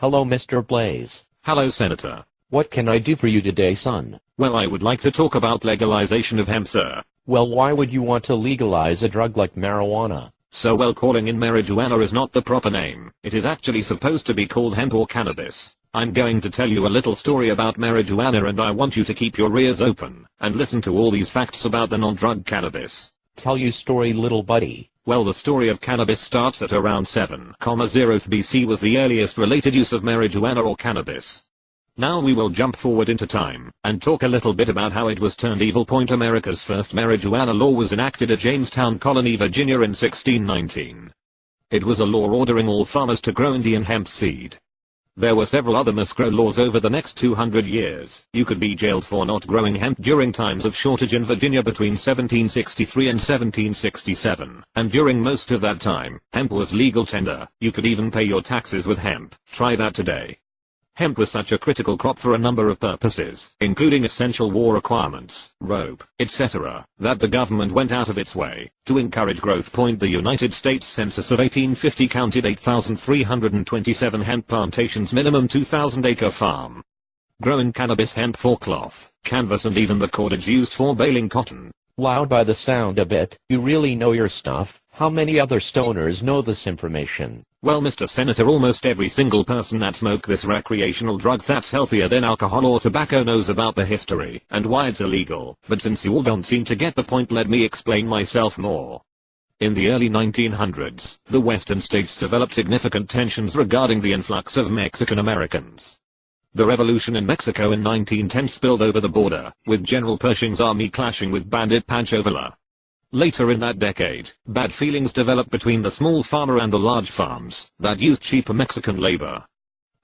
Hello, Mr. Blaze. Hello, Senator. What can I do for you today, son? Well, I would like to talk about legalization of hemp, sir. Well, why would you want to legalize a drug like marijuana? So, well, calling in marijuana is not the proper name. It is actually supposed to be called hemp or cannabis. I'm going to tell you a little story about marijuana, and I want you to keep your ears open and listen to all these facts about the non-drug cannabis. Tell you story, little buddy. Well, the story of cannabis starts at around 7,000 BC was the earliest related use of marijuana or cannabis. Now we will jump forward into time and talk a little bit about how it was turned evil. America's first marijuana law was enacted at Jamestown Colony, Virginia in 1619. It was a law ordering all farmers to grow Indian hemp seed. There were several other must-grow laws over the next 200 years. You could be jailed for not growing hemp during times of shortage in Virginia between 1763 and 1767. And during most of that time, hemp was legal tender. You could even pay your taxes with hemp. Try that today. Hemp was such a critical crop for a number of purposes, including essential war requirements, rope, etc., that the government went out of its way to encourage growth. The United States Census of 1850 counted 8,327 hemp plantations, minimum 2,000-acre farm. Growing cannabis, hemp for cloth, canvas, and even the cordage used for baling cotton. Loud by the sound of it, you really know your stuff. How many other stoners know this information? Well, Mr. Senator, almost every single person that smoke this recreational drug that's healthier than alcohol or tobacco knows about the history and why it's illegal. But since you all don't seem to get the point, let me explain myself more. In the early 1900s, the western states developed significant tensions regarding the influx of Mexican Americans. The revolution in Mexico in 1910 spilled over the border, with General Pershing's army clashing with bandit Pancho Villa. Later in that decade, bad feelings developed between the small farmer and the large farms that used cheaper Mexican labor.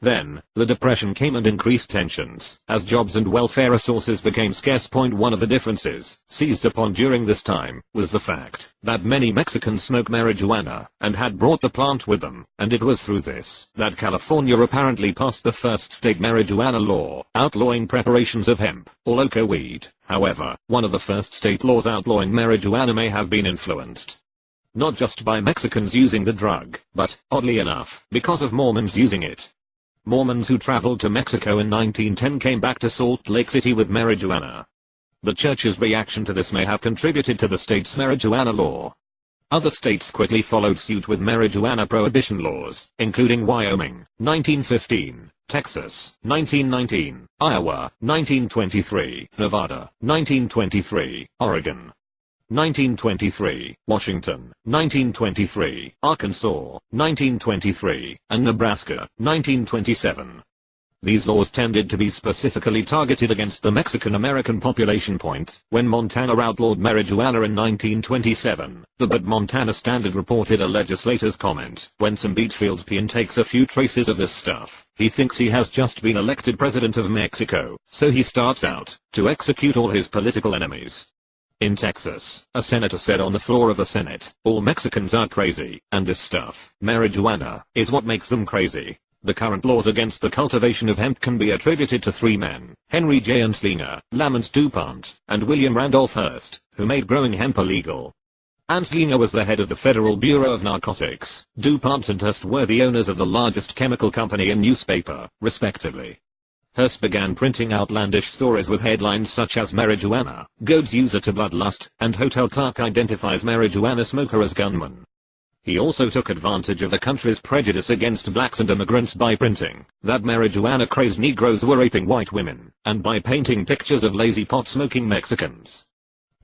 Then, the Depression came and increased tensions, as jobs and welfare resources became scarce. One of the differences, seized upon during this time, was the fact that many Mexicans smoke marijuana, and had brought the plant with them, and it was through this that California apparently passed the first state marijuana law, outlawing preparations of hemp, or loco weed. However, one of the first state laws outlawing marijuana may have been influenced not just by Mexicans using the drug, but, oddly enough, because of Mormons using it. Mormons who traveled to Mexico in 1910 came back to Salt Lake City with marijuana. The church's reaction to this may have contributed to the state's marijuana law. Other states quickly followed suit with marijuana prohibition laws, including Wyoming, 1915, Texas, 1919, Iowa, 1923, Nevada, 1923, Oregon, 1923, Washington, 1923, Arkansas, 1923, and Nebraska, 1927. These laws tended to be specifically targeted against the Mexican-American population. When Montana outlawed marijuana in 1927, the Montana Standard reported a legislator's comment: when some Beachfield peon takes a few traces of this stuff, he thinks he has just been elected president of Mexico, so he starts out to execute all his political enemies. In Texas, a senator said on the floor of the Senate, "All Mexicans are crazy, and this stuff, marijuana, is what makes them crazy." The current laws against the cultivation of hemp can be attributed to three men: Henry J. Anslinger, Lamont DuPont, and William Randolph Hearst, who made growing hemp illegal. Anslinger was the head of the Federal Bureau of Narcotics. DuPont and Hearst were the owners of the largest chemical company and newspaper, respectively. Hearst began printing outlandish stories with headlines such as "Marijuana goads user to bloodlust," and "Hotel clerk identifies marijuana smoker as gunman." He also took advantage of the country's prejudice against blacks and immigrants by printing that marijuana-crazed Negroes were raping white women, and by painting pictures of lazy pot-smoking Mexicans.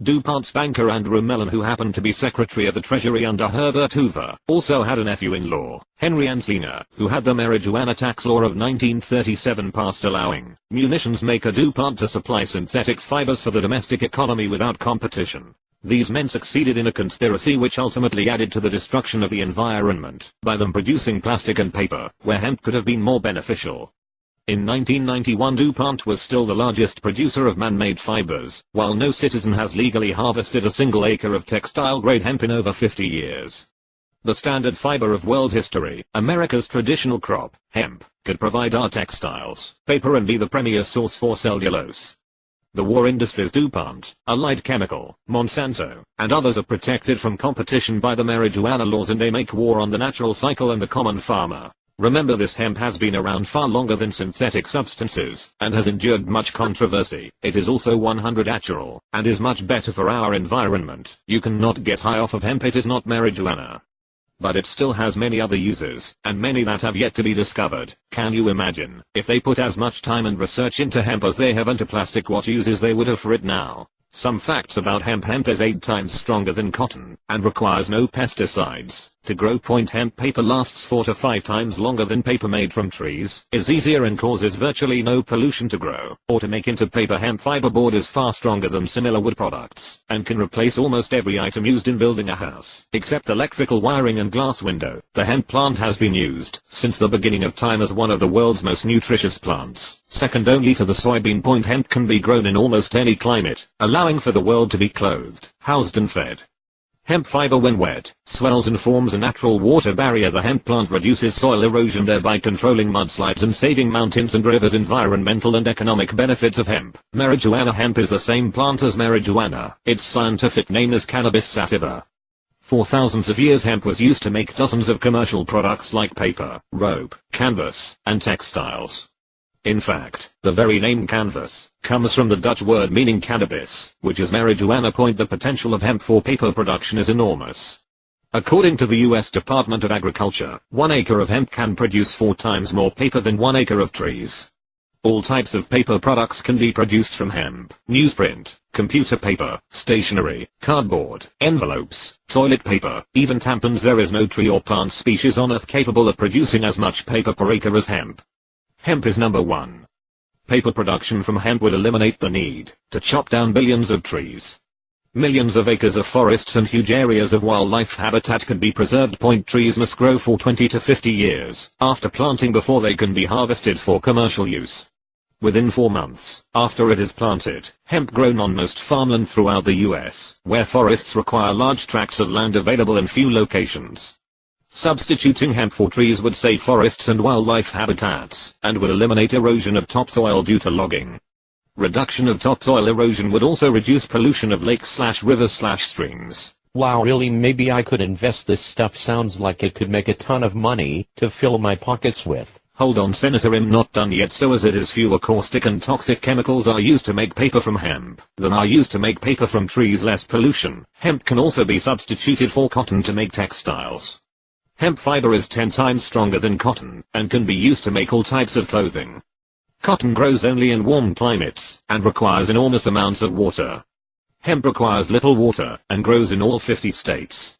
DuPont's banker Andrew Mellon, who happened to be Secretary of the Treasury under Herbert Hoover, also had a nephew-in-law, Henry Anslinger, who had the marijuana tax law of 1937 passed, allowing munitions maker DuPont to supply synthetic fibers for the domestic economy without competition. These men succeeded in a conspiracy which ultimately added to the destruction of the environment, by them producing plastic and paper, where hemp could have been more beneficial. In 1991, DuPont was still the largest producer of man-made fibers, while no citizen has legally harvested a single acre of textile-grade hemp in over 50 years. The standard fiber of world history, America's traditional crop, hemp, could provide our textiles, paper, and be the premier source for cellulose. The war industries DuPont, Allied Chemical, Monsanto, and others are protected from competition by the marijuana laws, and they make war on the natural cycle and the common farmer. Remember, this hemp has been around far longer than synthetic substances, and has endured much controversy. It is also 100% natural, and is much better for our environment. You cannot get high off of hemp, it is not marijuana. But it still has many other uses, and many that have yet to be discovered. Can you imagine, if they put as much time and research into hemp as they have into plastic, what uses they would have for it now? Some facts about hemp. Hemp is 8 times stronger than cotton, and requires no pesticides. To grow. Hemp paper lasts 4 to 5 times longer than paper made from trees, is easier and causes virtually no pollution to grow, or to make into paper. Hemp fiber board is far stronger than similar wood products, and can replace almost every item used in building a house, except electrical wiring and glass window. The hemp plant has been used, since the beginning of time, as one of the world's most nutritious plants, second only to the soybean. Hemp can be grown in almost any climate, allowing for the world to be clothed, housed and fed. Hemp fiber, when wet, swells and forms a natural water barrier. The hemp plant reduces soil erosion, thereby controlling mudslides and saving mountains and rivers. Environmental and economic benefits of hemp. Marijuana. Hemp is the same plant as marijuana. Its scientific name is Cannabis sativa. For thousands of years, hemp was used to make dozens of commercial products like paper, rope, canvas, and textiles. In fact, the very name canvas comes from the Dutch word meaning cannabis, which is marijuana. The potential of hemp for paper production is enormous. According to the US Department of Agriculture, 1 acre of hemp can produce 4 times more paper than 1 acre of trees. All types of paper products can be produced from hemp: newsprint, computer paper, stationery, cardboard, envelopes, toilet paper, even tampons. There is no tree or plant species on Earth capable of producing as much paper per acre as hemp. Hemp is number 1. Paper production from hemp would eliminate the need to chop down billions of trees. Millions of acres of forests and huge areas of wildlife habitat could be preserved. Trees must grow for 20 to 50 years after planting before they can be harvested for commercial use. Within 4 months after it is planted, hemp grown on most farmland throughout the US, where forests require large tracts of land available in few locations. Substituting hemp for trees would save forests and wildlife habitats, and would eliminate erosion of topsoil due to logging. Reduction of topsoil erosion would also reduce pollution of lakes/rivers/streams. Wow, really? Maybe I could invest. This stuff sounds like it could make a ton of money to fill my pockets with. Hold on, Senator, I'm not done yet. So as it is, fewer caustic and toxic chemicals are used to make paper from hemp than are used to make paper from trees. Less pollution. Hemp can also be substituted for cotton to make textiles. Hemp fiber is 10 times stronger than cotton, and can be used to make all types of clothing. Cotton grows only in warm climates, and requires enormous amounts of water. Hemp requires little water, and grows in all 50 states.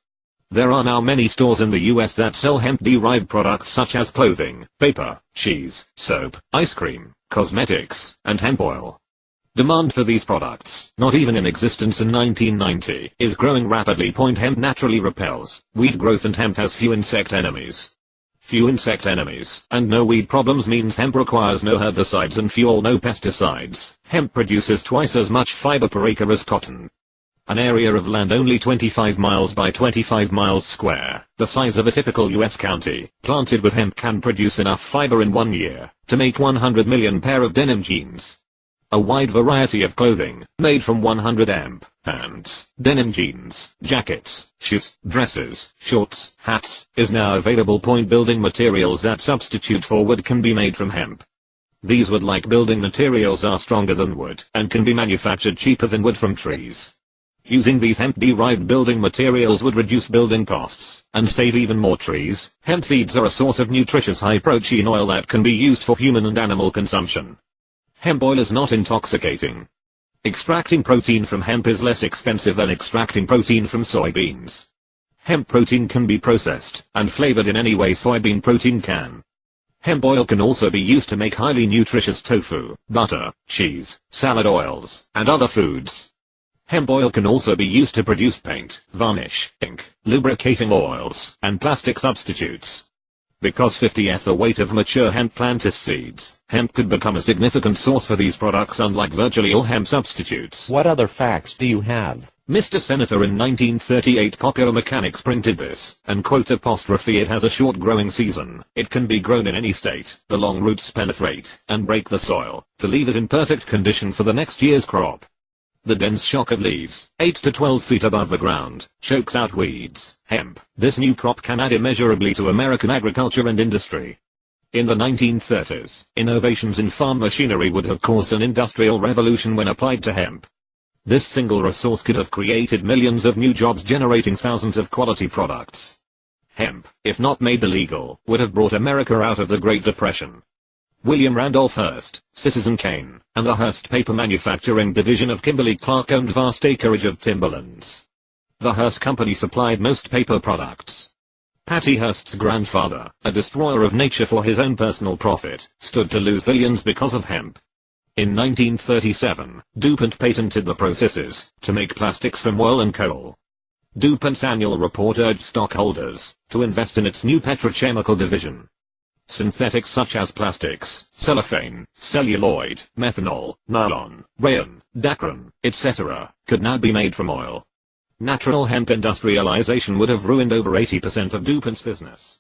There are now many stores in the US that sell hemp-derived products such as clothing, paper, cheese, soap, ice cream, cosmetics, and hemp oil. Demand for these products, not even in existence in 1990, is growing rapidly. Hemp naturally repels weed growth, and hemp has few insect enemies. Few insect enemies and no weed problems means hemp requires no herbicides and few or no pesticides. Hemp produces twice as much fiber per acre as cotton. An area of land only 25 miles by 25 miles square, the size of a typical US county, planted with hemp can produce enough fiber in 1 year to make 100 million pair of denim jeans. A wide variety of clothing, made from 100 hemp, pants, denim jeans, jackets, shoes, dresses, shorts, hats, is now available. Building materials that substitute for wood can be made from hemp. These wood-like building materials are stronger than wood, and can be manufactured cheaper than wood from trees. Using these hemp-derived building materials would reduce building costs, and save even more trees. Hemp seeds are a source of nutritious high-protein oil that can be used for human and animal consumption. Hemp oil is not intoxicating. Extracting protein from hemp is less expensive than extracting protein from soybeans. Hemp protein can be processed and flavored in any way soybean protein can. Hemp oil can also be used to make highly nutritious tofu, butter, cheese, salad oils, and other foods. Hemp oil can also be used to produce paint, varnish, ink, lubricating oils, and plastic substitutes. Because 50th the weight of mature hemp plant is seeds, hemp could become a significant source for these products, unlike virtually all hemp substitutes. What other facts do you have? Mr. Senator, in 1938 Popular Mechanics printed this, and quote apostrophe, it has a short growing season. It can be grown in any state. The long roots penetrate and break the soil to leave it in perfect condition for the next year's crop. The dense shock of leaves, 8 to 12 feet above the ground, chokes out weeds. Hemp. This new crop can add immeasurably to American agriculture and industry. In the 1930s, innovations in farm machinery would have caused an industrial revolution when applied to hemp. This single resource could have created millions of new jobs, generating thousands of quality products. Hemp, if not made illegal, would have brought America out of the Great Depression. William Randolph Hearst, Citizen Kane, and the Hearst paper manufacturing division of Kimberly-Clark owned vast acreage of timberlands. The Hearst Company supplied most paper products. Patty Hearst's grandfather, a destroyer of nature for his own personal profit, stood to lose billions because of hemp. In 1937, DuPont patented the processes to make plastics from oil and coal. DuPont's annual report urged stockholders to invest in its new petrochemical division. Synthetics such as plastics, cellophane, celluloid, methanol, nylon, rayon, Dacron, etc., could now be made from oil. Natural hemp industrialization would have ruined over 80% of DuPont's business.